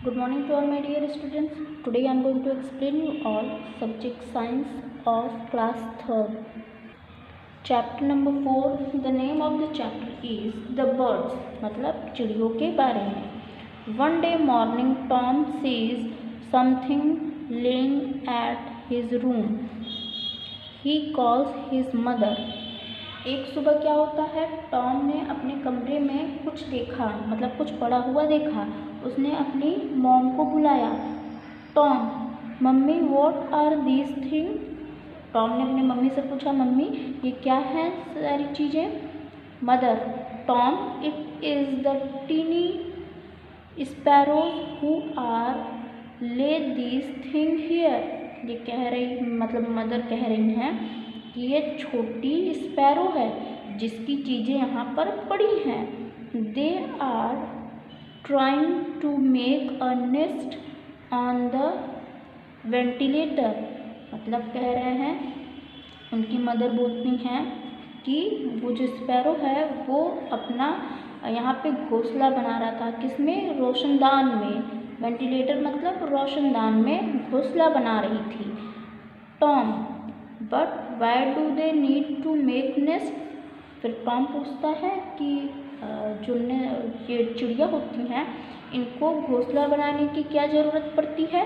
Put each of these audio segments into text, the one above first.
Good morning to all my dear students. Today I am going to explain you all subject science of class 3rd. Chapter number 4. The name of the chapter is The Birds. मतलब चिड़ियों के बारे में. One day morning Tom sees something laying at his room. He calls his mother. एक सुबह क्या होता है, टॉम ने अपने कमरे में कुछ देखा, मतलब कुछ पड़ा हुआ देखा. उसने अपनी मॉम को बुलाया. Tom, mummy what are these thing. Tom ने अपनी मम्मी से पूछा, मम्मी ये क्या है सारी चीज़ें. Mother, Tom it is the tiny sparrows who are lay these thing here. ये कह रही, मतलब मदर कह रही हैं कि ये छोटी स्पैरो है जिसकी चीज़ें यहाँ पर पड़ी हैं. They are trying to make a nest on the ventilator. मतलब कह रहे हैं, उनकी मदर बोलती हैं कि वो जो स्पैरो है वो अपना यहाँ पे घोंसला बना रहा था. किसमें? रोशनदान में. वेंटिलेटर मतलब रोशनदान में घोंसला बना रही थी. Tom, but why do they need to make nest. फिर टॉम पूछता है कि जो ये चिड़िया होती हैं इनको घोंसला बनाने की क्या ज़रूरत पड़ती है.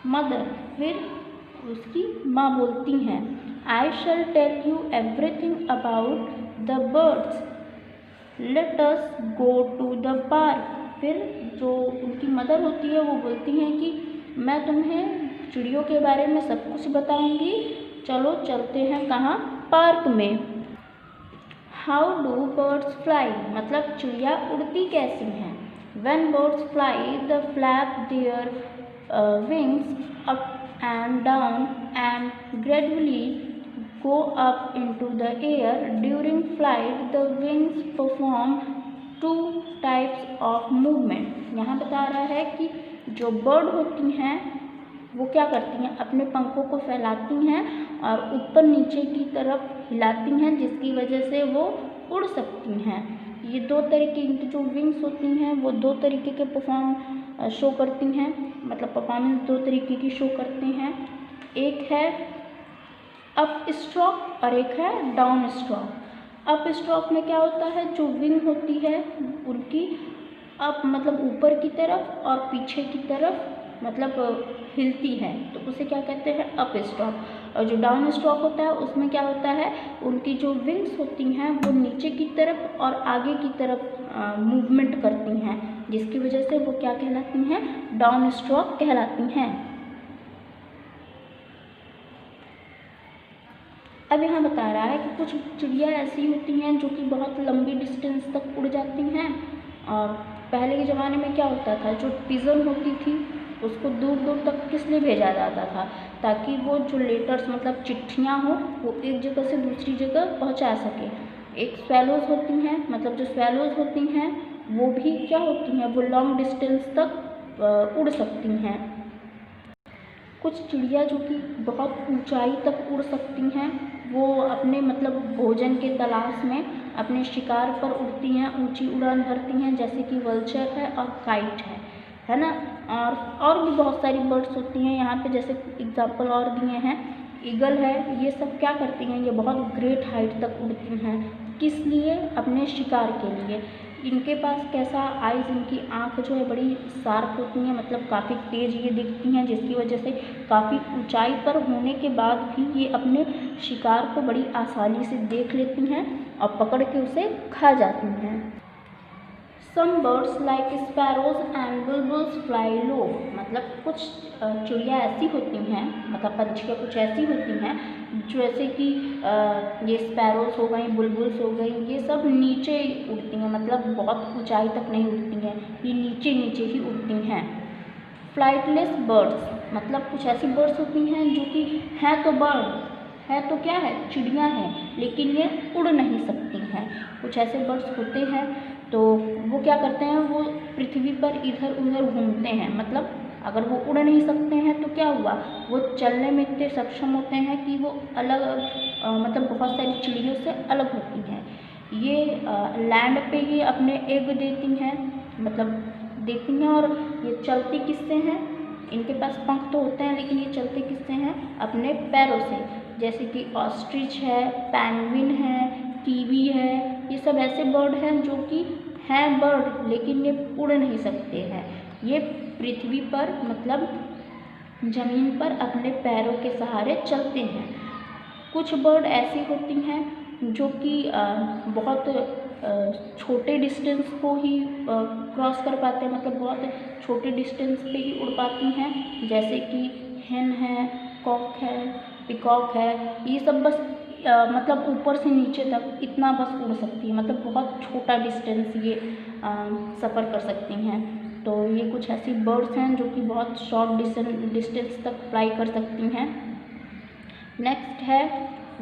मदर, फिर उसकी माँ बोलती हैं, I shall tell you everything about the birds. Let us go to the park. फिर जो उनकी मदर होती है वो बोलती हैं कि मैं तुम्हें चिड़ियों के बारे में सब कुछ बताऊंगी, चलो चलते हैं कहाँ? पार्क में. How do birds fly. मतलब चिड़िया उड़ती कैसी हैं. When birds fly the flap their wings up and down and gradually go up into the air. During flight the wings perform two types of movement. यहाँ बता रहा है कि जो बर्ड होती हैं वो क्या करती हैं, अपने पंखों को फैलाती हैं और ऊपर नीचे की तरफ हिलाती हैं, जिसकी वजह से वो उड़ सकती हैं. ये दो तरीके की जो विंग्स होती हैं वो दो तरीके के परफॉर्म शो करती हैं, मतलब परफॉर्मेंस दो तरीके की शो करते हैं. एक है अप स्ट्रोक और एक है डाउन स्ट्रोक. अप स्ट्रोक में क्या होता है, जो विंग होती है उनकी अप मतलब ऊपर की तरफ और पीछे की तरफ मतलब हिलती है, तो उसे क्या कहते हैं, अप स्ट्रोक. और जो डाउन स्ट्रोक होता है उसमें क्या होता है, उनकी जो विंग्स होती हैं वो नीचे की तरफ और आगे की तरफ मूवमेंट करती हैं, जिसकी वजह से वो क्या कहलाती हैं, डाउन स्ट्रोक कहलाती हैं. अब यहाँ बता रहा है कि कुछ चिड़िया ऐसी होती हैं जो कि बहुत लंबी डिस्टेंस तक उड़ जाती हैं. और पहले के ज़माने में क्या होता था, जो पिजन होती थी उसको दूर दूर तक किस लिए भेजा जाता था, ताकि वो जो लेटर्स मतलब चिट्ठियाँ हो वो एक जगह से दूसरी जगह पहुँचा सके. एक स्वेलोज होती हैं, मतलब जो स्वेलोज होती हैं वो भी क्या होती हैं, वो लॉन्ग डिस्टेंस तक उड़ सकती हैं. कुछ चिड़िया जो कि बहुत ऊंचाई तक उड़ सकती हैं, वो अपने मतलब भोजन के तलाश में अपने शिकार पर उड़ती हैं, ऊंची उड़ान भरती हैं, जैसे कि वल्चर है और काइट है ना. और भी बहुत सारी बर्ड्स होती हैं यहाँ पे, जैसे एग्जाम्पल और दिए हैं, ईगल है. ये सब क्या करती हैं, ये बहुत ग्रेट हाइट तक उड़ती हैं. किस लिए? अपने शिकार के लिए. इनके पास कैसा आइज़, इनकी आँख जो है बड़ी शार्प होती हैं, मतलब काफ़ी तेज़ ये दिखती हैं, जिसकी वजह से काफ़ी ऊंचाई पर होने के बाद भी ये अपने शिकार को बड़ी आसानी से देख लेती हैं और पकड़ के उसे खा जाती हैं. Some birds like sparrows and bulbuls fly low. मतलब कुछ चिड़िया ऐसी होती हैं, मतलब पंछियाँ कुछ ऐसी होती हैं जैसे कि ये स्पैरोज हो गई, बुलबुल्स हो गई, ये सब नीचे उड़ती हैं, मतलब बहुत ऊंचाई तक नहीं उड़ती हैं, ये नीचे नीचे ही उड़ती हैं. फ्लाइटलेस बर्ड्स, मतलब कुछ ऐसी बर्ड्स होती हैं जो कि हैं तो बर्ड, है तो क्या है, चिड़िया हैं, लेकिन ये उड़ नहीं सकती हैं. कुछ ऐसे बर्ड्स होते हैं तो वो क्या करते हैं, वो पृथ्वी पर इधर उधर घूमते हैं. मतलब अगर वो उड़ नहीं सकते हैं तो क्या हुआ, वो चलने में इतने सक्षम होते हैं कि वो अलग मतलब बहुत सारी चिड़ियों से अलग होती हैं. ये लैंड पे ही अपने एग देती हैं, मतलब देती हैं। और ये चलती किससे हैं? इनके पास पंख तो होते हैं लेकिन ये चलते किससे हैं? अपने पैरों से। जैसे कि ऑस्ट्रिच है, पेंगुइन है, कीवी है, ये सब ऐसे बर्ड हैं जो कि हैं बर्ड लेकिन ये उड़ नहीं सकते हैं। ये पृथ्वी पर मतलब ज़मीन पर अपने पैरों के सहारे चलते हैं। कुछ बर्ड ऐसी होती हैं जो कि बहुत छोटे डिस्टेंस को ही क्रॉस कर पाते हैं, मतलब बहुत छोटे डिस्टेंस पे ही उड़ पाती हैं। जैसे कि hen है, कॉक है, पिकॉक है, ये सब बस मतलब ऊपर से नीचे तक इतना बस उड़ सकती है, मतलब बहुत छोटा डिस्टेंस ये सफ़र कर सकती हैं। तो ये कुछ ऐसी बर्ड्स हैं जो कि बहुत शॉर्ट डिस्टेंस तक फ्लाई कर सकती हैं। नेक्स्ट है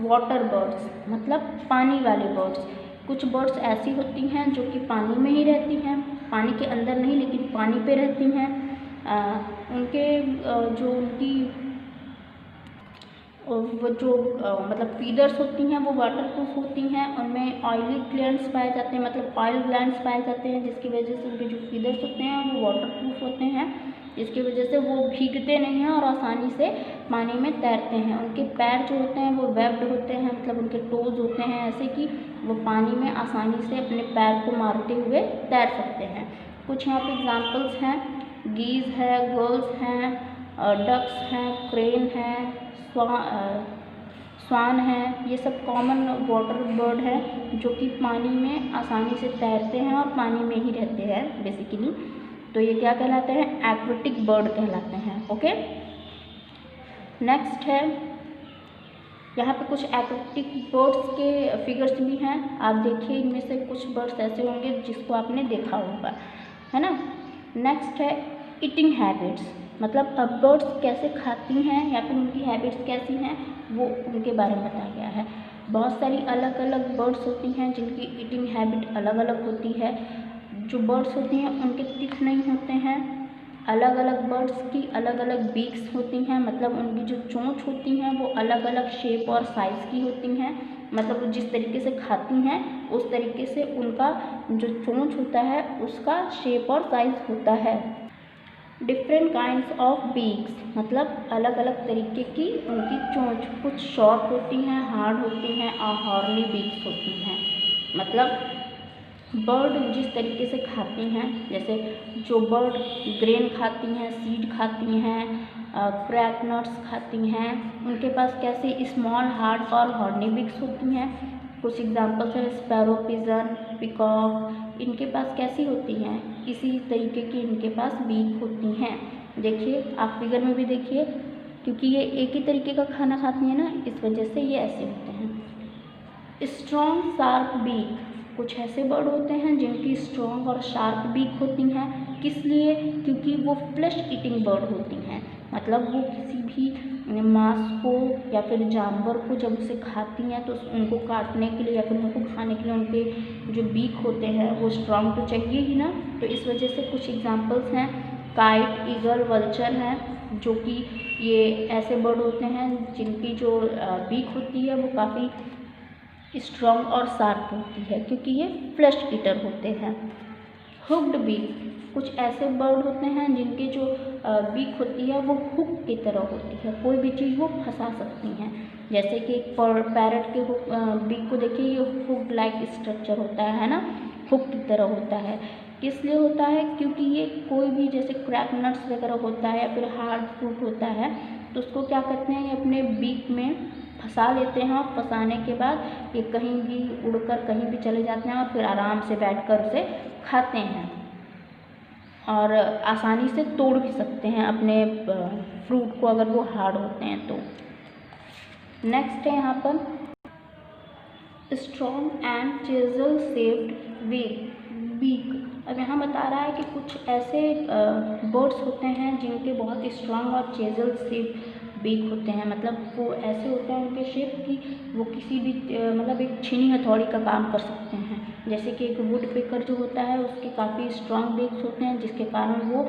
वाटर बर्ड्स, मतलब पानी वाले बर्ड्स। कुछ बर्ड्स ऐसी होती हैं जो कि पानी में ही रहती हैं, पानी के अंदर नहीं लेकिन पानी पे रहती हैं। उनके जो उनकी वो जो मतलब फीदर्स होती हैं वो वाटर प्रूफ होती हैं। उनमें ऑयली ग्लैंड्स पाए जाते हैं, मतलब ऑयल ग्लैंड्स पाए जाते हैं, जिसकी वजह से उनके जो फीदर्स होते हैं वो वाटर प्रूफ होते हैं, जिसकी वजह से वो भीगते नहीं हैं और आसानी से पानी में तैरते हैं। उनके पैर जो होते हैं वो वेब्ड होते हैं, मतलब उनके टोज होते हैं ऐसे कि वो पानी में आसानी से अपने पैर को मारते हुए तैर सकते हैं। कुछ यहाँ पे एग्जाम्पल्स हैं, गीज़ है, गर्ल्स हैं, डक्स हैं, क्रेन है, स्वान है। ये सब कॉमन वाटर बर्ड है जो कि पानी में आसानी से तैरते हैं और पानी में ही रहते हैं बेसिकली। तो ये क्या कहलाते हैं? एक्वेटिक बर्ड कहलाते हैं। ओके, नेक्स्ट है यहाँ पे कुछ एक्वेटिक बर्ड्स के फिगर्स भी हैं। आप देखिए, इनमें से कुछ बर्ड्स ऐसे होंगे जिसको आपने देखा होगा, है ना। नेक्स्ट है ईटिंग हैबिट्स, मतलब अब बर्ड्स कैसे खाती हैं या फिर उनकी हैबिट्स कैसी हैं वो उनके बारे में बताया गया है। बहुत सारी अलग अलग बर्ड्स होती हैं जिनकी ईटिंग हैबिट अलग अलग होती है। जो बर्ड्स होती हैं उनके टिक नहीं होते हैं। अलग अलग बर्ड्स की अलग अलग बीक्स होती हैं, मतलब उनकी जो चोंच होती हैं वो अलग अलग शेप और साइज़ की होती हैं। मतलब वो जिस तरीके से खाती हैं उस तरीके से उनका जो चोंच होता है उसका शेप और साइज़ होता है। डिफरेंट काइंड्स ऑफ बीक्स, मतलब अलग अलग तरीके की उनकी चोंच, कुछ शॉर्ट होती हैं, हार्ड होती हैं और हॉर्नी बीक्स होती हैं। मतलब बर्ड जिस तरीके से खाती हैं, जैसे जो बर्ड ग्रेन खाती हैं, सीड खाती हैं, क्रैक नट्स खाती हैं, उनके पास कैसे स्मॉल हार्ड और हॉर्नी बीक्स होती हैं। कुछ एग्जांपल्स हैं स्पैरो, पिजन, पिकॉक, इनके पास कैसी होती हैं? इसी तरीके की इनके पास बीक होती हैं। देखिए, आप फिगर में भी देखिए, क्योंकि ये एक ही तरीके का खाना खाती हैं ना, इस वजह से ये ऐसे होते हैं। स्ट्रॉन्ग शार्प बीक, कुछ ऐसे बर्ड होते हैं जिनकी स्ट्रॉन्ग और शार्प बीक होती हैं। किस लिए? क्योंकि वो फ्लेश ईटिंग बर्ड होती हैं, मतलब वो किसी भी मांस को या फिर जानवर को जब उसे खाती हैं तो उनको काटने के लिए या फिर उनको खाने के लिए उनके जो बीक होते हैं वो स्ट्रॉन्ग तो चाहिए ही ना। तो इस वजह से कुछ एग्जांपल्स हैं काइट, ईगल, वल्चर हैं, जो कि ये ऐसे बर्ड होते हैं जिनकी जो बीक होती है वो काफ़ी स्ट्रॉन्ग और शार्प होती है, क्योंकि ये फ्लैश ईटर होते हैं। हुक्ड बीक, कुछ ऐसे बर्ड होते हैं जिनके जो बीक होती है वो हुक की तरह होती है, कोई भी चीज़ वो फंसा सकती हैं। जैसे कि पैरट के बीक को देखिए, ये हुक लाइक स्ट्रक्चर होता है ना, हुक की तरह होता है। किस लिए होता है? क्योंकि ये कोई भी जैसे क्रैक नट्स वगैरह होता है या फिर हार्ड फ्रूट होता है तो उसको क्या करते हैं, ये अपने बीक में फंसा लेते हैं और फंसाने के बाद ये कहीं भी उड़कर कहीं भी चले जाते हैं और फिर आराम से बैठकर उसे खाते हैं और आसानी से तोड़ भी सकते हैं अपने फ्रूट को अगर वो हार्ड होते हैं तो। नेक्स्ट है यहाँ पर स्ट्रॉन्ग एंड चेजल शेप्ड बीक। अब यहाँ बता रहा है कि कुछ ऐसे बर्ड्स होते हैं जिनके बहुत स्ट्रॉन्ग और चेजल शेप बीक होते हैं, मतलब वो ऐसे होते हैं उनके शेप की वो किसी भी मतलब एक छीनी हथौड़ी का काम कर सकते हैं। जैसे कि एक वुड पेकर जो होता है उसके काफ़ी स्ट्रॉन्ग बीक्स होते हैं जिसके कारण वो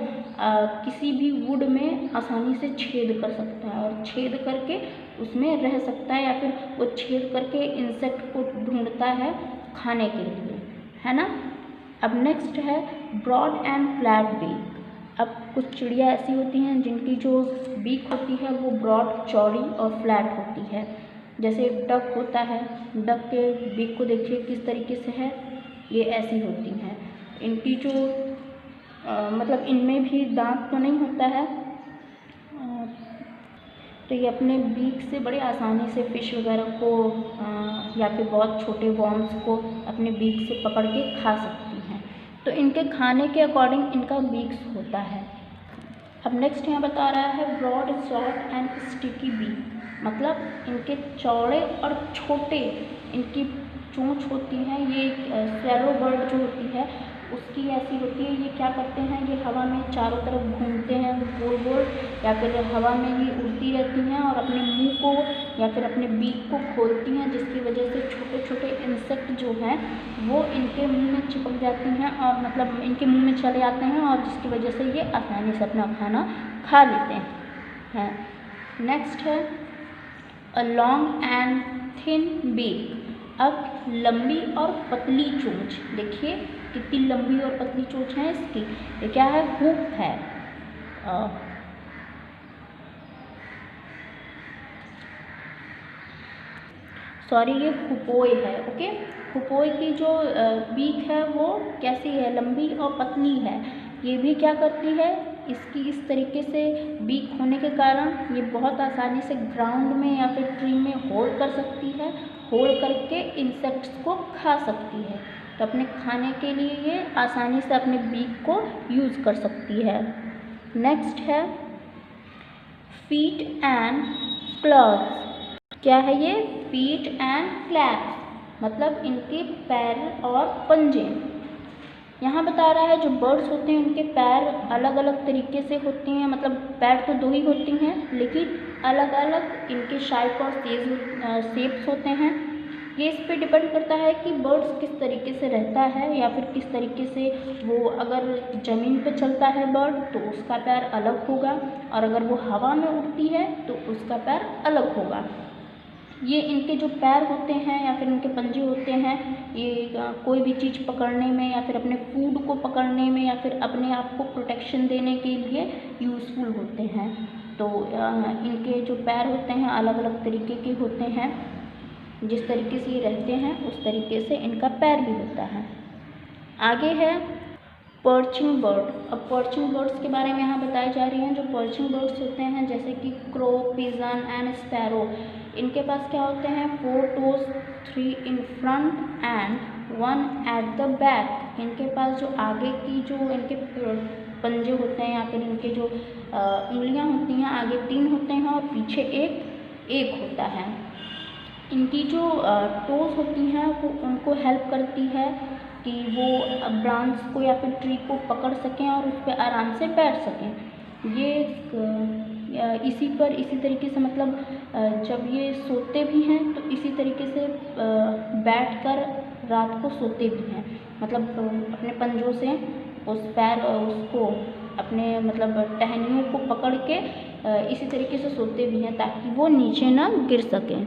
किसी भी वुड में आसानी से छेद कर सकता है और छेद करके उसमें रह सकता है, या फिर वो छेद करके इंसेक्ट को ढूंढता है खाने के लिए, है ना। अब नेक्स्ट है ब्रॉड एंड फ्लैट बीक। अब कुछ चिड़िया ऐसी होती हैं जिनकी जो बीक होती है वो ब्रॉड, चौड़ी और फ्लैट होती है। जैसे डक होता है, डक के बीक को देखिए किस तरीके से है, ये ऐसी होती हैं। इनकी जो मतलब इनमें भी दांत तो नहीं होता है, तो ये अपने बीक से बड़े आसानी से फिश वगैरह को या फिर बहुत छोटे वॉर्म्स को अपने बीक से पकड़ के खा सकती हैं। तो इनके खाने के अकॉर्डिंग इनका बीक्स होता है। अब नेक्स्ट यहाँ बता रहा है broad, short and sticky beak. मतलब इनके चौड़े और छोटे इनकी चोंच होती है। ये स्पैरो बर्ड जो होती है उसकी ऐसी होती है, ये क्या करते हैं, ये हवा में चारों तरफ घूमते हैं गोल गोल, या फिर हवा में ही उड़ती रहती हैं और अपने मुंह को या फिर अपने बीक को खोलती हैं, जिसकी वजह से छोटे छोटे इंसेक्ट जो हैं वो इनके मुंह में चिपक जाती हैं और मतलब इनके मुंह में चले आते हैं, और जिसकी वजह से ये आसानी से अपना खाना खा लेते हैं। नेक्स्ट है a long and thin beak. अब लंबी और पतली चोंच, देखिए कितनी लंबी और पतली चोंच है इसकी। ये क्या है, हुक है। सॉरी, ये हुपोई है। ओके, हुपोई की जो बीक है वो कैसी है, लंबी और पतली है। ये भी क्या करती है, इसकी इस तरीके से बीक होने के कारण ये बहुत आसानी से ग्राउंड में या फिर ट्री में होल्ड कर सकती है, होल्ड करके इंसेक्ट्स को खा सकती है। तो अपने खाने के लिए ये आसानी से अपने बीक को यूज़ कर सकती है। नेक्स्ट है फीट एंड क्लॉज। क्या है ये, फीट एंड क्लैप्स, मतलब इनके पैर और पंजे। यहाँ बता रहा है जो बर्ड्स होते हैं उनके पैर अलग अलग तरीके से होते हैं, मतलब पैर तो दो ही होती हैं लेकिन अलग अलग इनके शेप और शेप्स होते हैं। ये इस पे डिपेंड करता है कि बर्ड्स किस तरीके से रहता है या फिर किस तरीके से वो, अगर ज़मीन पे चलता है बर्ड तो उसका पैर अलग होगा, और अगर वो हवा में उड़ती है तो उसका पैर अलग होगा। ये इनके जो पैर होते हैं या फिर इनके पंजे होते हैं, ये कोई भी चीज़ पकड़ने में या फिर अपने फूड को पकड़ने में या फिर अपने आप को प्रोटेक्शन देने के लिए यूज़फुल होते हैं। तो इनके जो पैर होते हैं अलग अलग तरीके के होते हैं, जिस तरीके से ये रहते हैं उस तरीके से इनका पैर भी होता है। आगे है पर्चिंग बर्ड। अब पर्चिंग बर्ड्स के बारे में यहाँ बताई जा रही हैं। जो पर्चिंग बर्ड्स होते हैं जैसे कि क्रो, पिजन एंड स्पैरो, इनके पास क्या होते हैं, 4 toes, 3 in front end 1 at the back. इनके पास जो आगे की जो इनके पंजे होते हैं या फिर इनके जो उंगलियाँ होती हैं, आगे 3 होते हैं और पीछे एक होता है। इनकी जो टोज होती हैं वो उनको हेल्प करती है कि वो ब्रांच को या फिर ट्री को पकड़ सकें और उस पर आराम से बैठ सकें। ये इसी तरीके से मतलब जब ये सोते भी हैं तो इसी तरीके से बैठकर रात को सोते भी हैं, मतलब अपने पंजों से उसको अपने मतलब टहनियों को पकड़ के इसी तरीके से सोते भी हैं ताकि वो नीचे ना गिर सकें।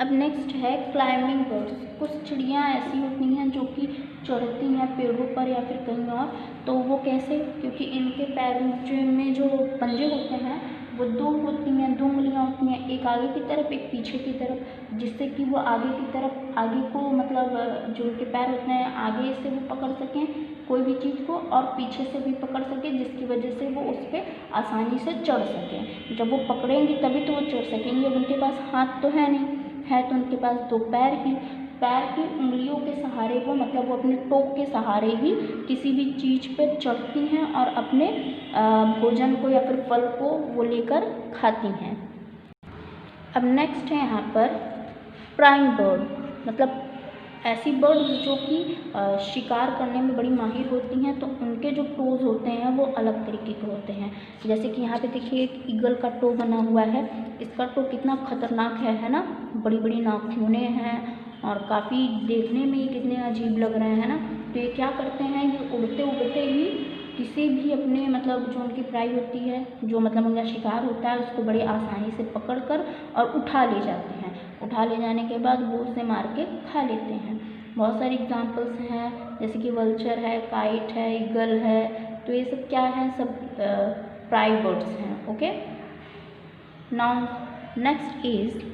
अब नेक्स्ट है क्लाइंबिंग बर्ड्स। कुछ चिड़ियाँ ऐसी होती हैं जो कि चढ़ती हैं पेड़ों पर या फिर कहीं और। तो वो कैसे, क्योंकि इनके पैरों में जो पंजे होते हैं वो 2 होती हैं, 2 उंगलियाँ होती हैं, एक आगे की तरफ एक पीछे की तरफ, जिससे कि वो आगे की तरफ आगे को मतलब जो उनके पैर होते हैं आगे से वो पकड़ सकें कोई भी चीज़ को, और पीछे से भी पकड़ सकें, जिसकी वजह से वो उस पर आसानी से चढ़ सकें। जब वो पकड़ेंगी तभी तो वो चढ़ सकेंगी। अब उनके पास हाथ तो है नहीं, है तो उनके पास 2 पैर की उंगलियों के सहारे वो मतलब वो अपने टोक के सहारे ही किसी भी चीज़ पर चढ़ती हैं और अपने भोजन को या फिर फल को वो लेकर खाती हैं। अब नेक्स्ट है यहाँ पर प्राइम बर्ड, मतलब ऐसी बर्ड जो कि शिकार करने में बड़ी माहिर होती हैं। तो उनके जो टोज़ होते हैं वो अलग तरीके के होते हैं। जैसे कि यहाँ पे देखिए एक ईगल का टो बना हुआ है। इसका टो कितना खतरनाक है ना, बड़ी बड़ी नाखूनें हैं और काफ़ी देखने में ही कितने अजीब लग रहे हैं ना। तो ये क्या करते हैं, ये उड़ते उड़ते ही किसी भी अपने मतलब जो उनकी प्राई होती है, जो मतलब उनका शिकार होता है, उसको बड़ी आसानी से पकड़कर और उठा ले जाते हैं। उठा ले जाने के बाद वो उसे मार के खा लेते हैं। बहुत सारी एग्जांपल्स हैं, जैसे कि वल्चर है, काइट है, ईगल है, तो ये सब क्या है, सब प्राई बर्ड्स हैं। Okay, now next is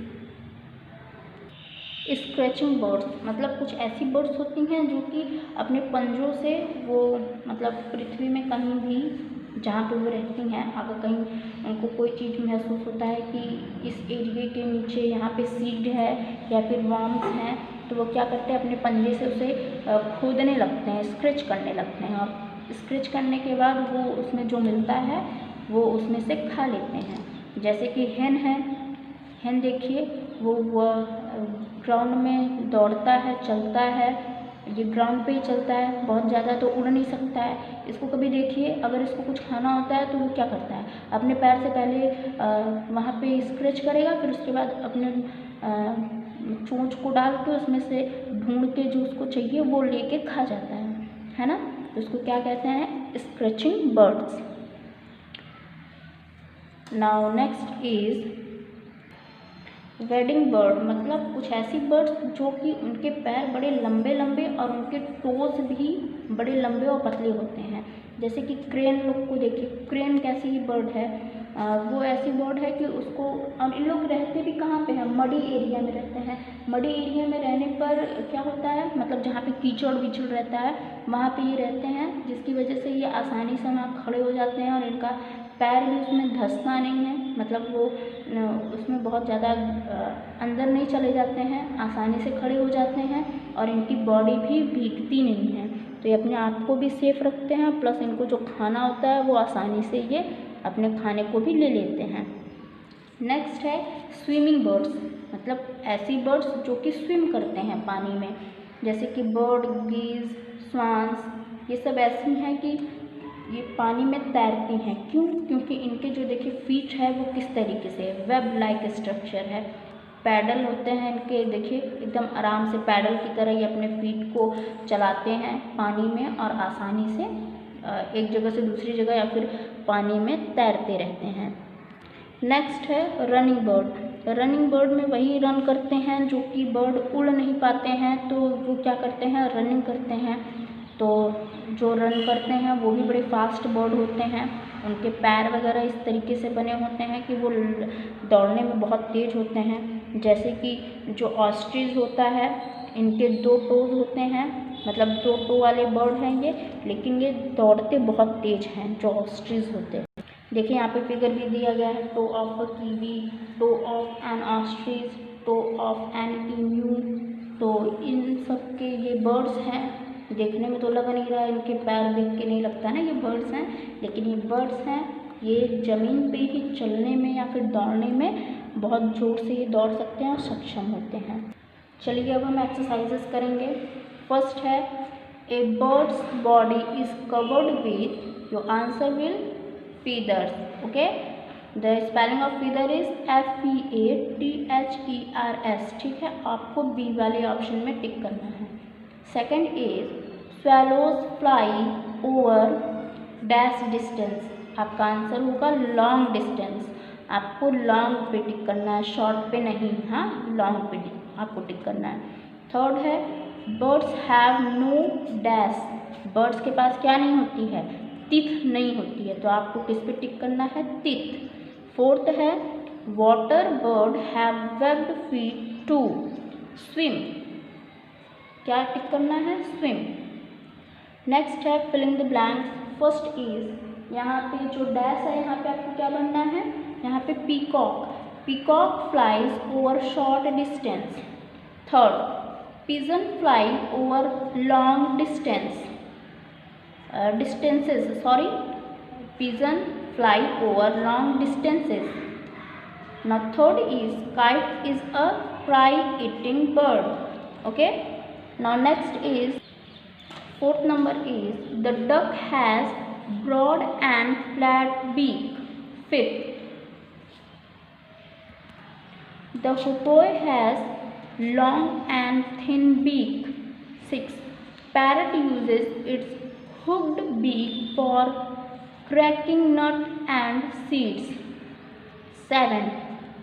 scratching birds, मतलब कुछ ऐसी बर्ड्स होती हैं जो कि अपने पंजों से वो मतलब पृथ्वी में कहीं भी जहाँ पे वो रहती हैं, अगर कहीं उनको कोई चीज़ महसूस होता है कि इस एरिए के नीचे यहाँ पे सीड है या फिर वर्म्स हैं, तो वो क्या करते हैं, अपने पंजे से उसे खोदने लगते हैं, स्क्रैच करने लगते हैं, और स्क्रैच करने के बाद वो उसमें जो मिलता है वो उसमें से खा लेते हैं। जैसे कि हेन है, हेन देखिए वो ग्राउंड में दौड़ता है, चलता है, ये ग्राउंड पे ही चलता है, बहुत ज़्यादा तो उड़ नहीं सकता है। इसको कभी देखिए, अगर इसको कुछ खाना होता है तो वो क्या करता है, अपने पैर से पहले वहाँ पे स्क्रैच करेगा, फिर उसके बाद अपने चोंच को डाल के उसमें से ढूंढ के जो उसको चाहिए वो लेके खा जाता है ना। तो उसको क्या कहते हैं, scratching birds. Now next is wedding bird, मतलब कुछ ऐसी बर्ड्स जो कि उनके पैर बड़े लंबे लंबे और उनके टोज भी बड़े लंबे और पतले होते हैं। जैसे कि क्रेन लोग को देखिए, क्रेन कैसी ही बर्ड है, वो ऐसी बर्ड है कि उसको, और इन लोग रहते भी कहाँ पे हैं, मडी एरिया में रहते हैं। मडी एरिया में रहने पर क्या होता है, मतलब जहाँ पे कीचड़ विचड़ रहता है वहाँ पे ये रहते हैं, जिसकी वजह से ये आसानी से वहाँ खड़े हो जाते हैं और इनका पैर भी उसमें धंसता नहीं है, मतलब वो उसमें बहुत ज़्यादा अंदर नहीं चले जाते हैं, आसानी से खड़े हो जाते हैं और इनकी बॉडी भी भीगती नहीं है, तो ये अपने आप को भी सेफ रखते हैं, प्लस इनको जो खाना होता है वो आसानी से ये अपने खाने को भी ले लेते हैं। नेक्स्ट है स्विमिंग बर्ड्स, मतलब ऐसी बर्ड्स जो कि स्विम करते हैं पानी में, जैसे कि बर्ड, गीज, स्वान्स, ये सब ऐसी हैं कि ये पानी में तैरती हैं। क्यों? क्योंकि इनके जो देखिए फीट है वो किस तरीके से वेब लाइक स्ट्रक्चर है, पैडल होते हैं इनके, देखिए एकदम आराम से पैडल की तरह ये अपने फीट को चलाते हैं पानी में और आसानी से एक जगह से दूसरी जगह या फिर पानी में तैरते रहते हैं। नेक्स्ट है रनिंग बर्ड। रनिंग बर्ड में वही रन करते हैं जो कि बर्ड उड़ नहीं पाते हैं, तो वो क्या करते हैं, रनिंग करते हैं। तो जो रन करते हैं वो भी बड़े फास्ट बर्ड होते हैं, उनके पैर वगैरह इस तरीके से बने होते हैं कि वो दौड़ने में बहुत तेज़ होते हैं। जैसे कि जो ऑस्ट्रिच होता है, इनके 2 टोज होते हैं, मतलब 2 टो वाले बर्ड हैं ये, लेकिन ये दौड़ते बहुत तेज़ हैं जो ऑस्ट्रिच होते हैं। देखिए यहाँ पे फिगर भी दिया गया है, toe of a kiwi, toe of an ostrich, toe of an emu. तो इन सब के ये बर्ड्स हैं, देखने में तो लग नहीं रहा है, इनके पैर देख के नहीं लगता ना ये बर्ड्स हैं, लेकिन ये बर्ड्स हैं, ये ज़मीन पे ही चलने में या फिर दौड़ने में बहुत ज़ोर से ये दौड़ सकते हैं और सक्षम होते हैं। चलिए अब हम एक्सरसाइजेस करेंगे। फर्स्ट है a bird's body is covered with, your answer will feathers. Okay, the spelling of feather is FEATHERS। ठीक है, आपको बी वाले ऑप्शन में टिक करना है। Second is swallows fly over dash distance, आपका आंसर होगा लॉन्ग डिस्टेंस, आपको लॉन्ग पे टिक करना है, शॉर्ट पे नहीं, हाँ लॉन्ग पे आपको टिक करना है। थर्ड है birds have no dash, birds के पास क्या नहीं होती है, टीथ नहीं होती है, तो आपको किस पे टिक करना है, टीथ। फोर्थ है water bird have webbed feet to swim, क्या टिक करना है, स्विम। नेक्स्ट है filling the blanks. First is, यहाँ पे जो डैश है यहाँ पे आपको क्या बनना है, यहाँ पे peacock, peacock flies over short distance. Third pigeon fly over long distance, pigeon fly over long distances. Now third is kite is a fly eating bird. Okay, now next is fourth number is the duck has broad and flat beak. Fifth, the hoopoe has long and thin beak. Sixth, parrot uses its hooked beak for cracking nuts and seeds. 7.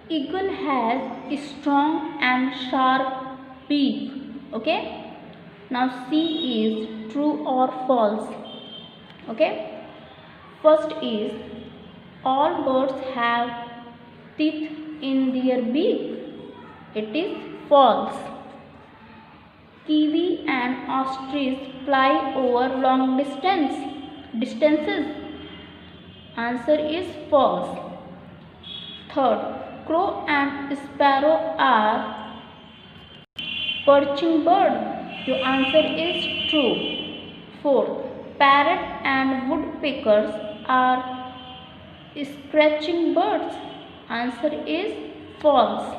Eagle has a strong and sharp beak. Okay. Now C is true or false. Okay. First is all birds have teeth in their beak. It is false. Kiwi and ostrich fly over long distances. Answer is false. Third, crow and sparrow are perching bird. Your answer is true. Fourth, parrot and woodpeckers are scratching birds. Answer is false.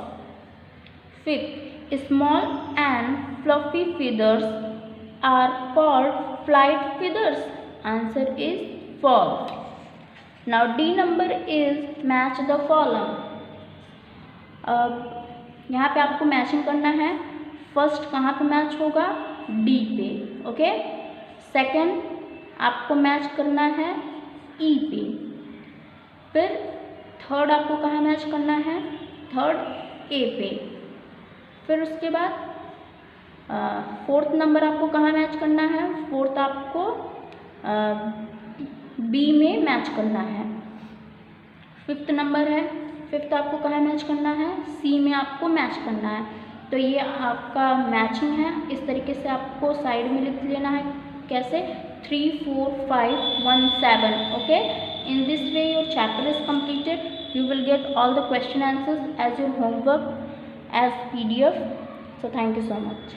Fifth, small and fluffy feathers are called flight feathers. Answer is false. Now D number is match the column. यहाँ पे आपको matching करना है. First कहाँ पे match होगा? D पे. Okay. Second आपको मैच करना है ई पे. फिर थर्ड आपको कहाँ मैच करना है? थर्ड ए पे. फिर उसके बाद फोर्थ नंबर आपको कहाँ मैच करना है? फोर्थ आपको बी में मैच करना है. फिफ्थ नंबर है, फिफ्थ आपको कहाँ मैच करना है? सी में आपको मैच करना है. तो ये आपका मैचिंग है. इस तरीके से आपको साइड में लिख लेना है. कैसे? 3, 4, 5, 1, 7. Okay. In this way your chapter is completed. You will get all the question answers as your homework as PDF. So thank you so much.